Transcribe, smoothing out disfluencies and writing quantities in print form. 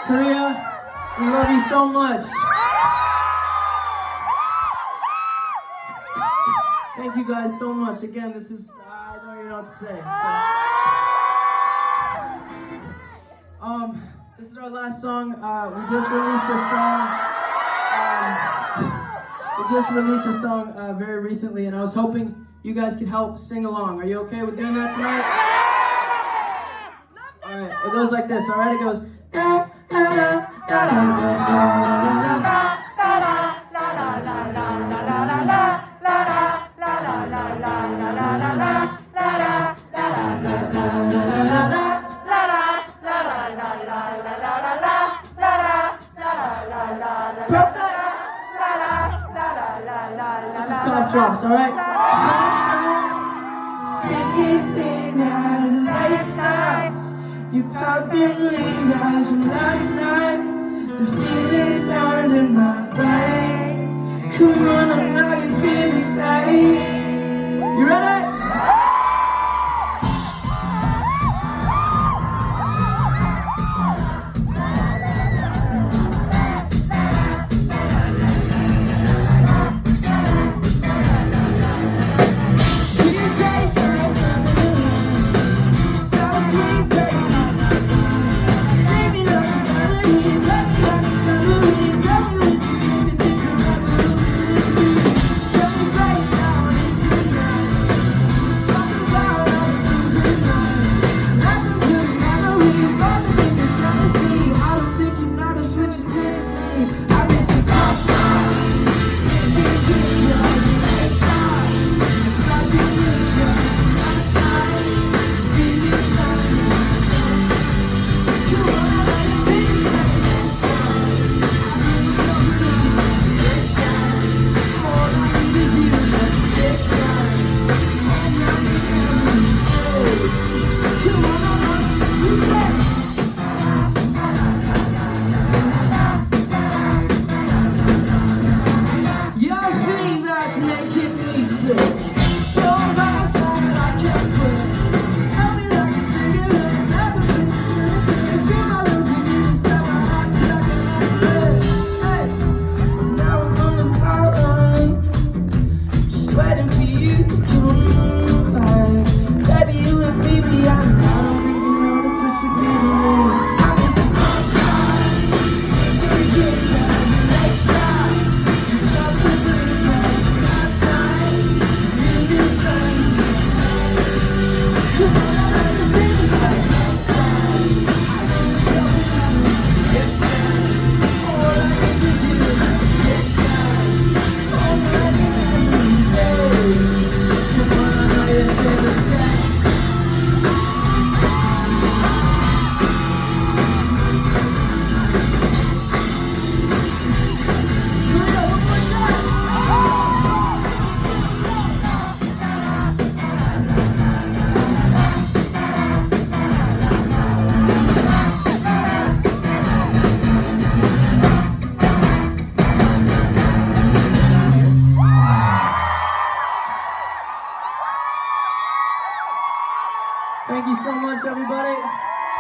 Korea, we love you so much. Thank you guys so much. Again, this is, I don't even know what to say. This is our last song. We just released this song very recently, and I was hoping you guys could help sing along. Are you okay with doing that tonight? All right, it goes like this. All right, it goes. This is cough drops, alright? Cough drops, sticky fingers, lace ups. Your perfume lingers from last night. The feelings burned in my brain. Come on, I know you feel the same. You ready? Thank you so much, everybody.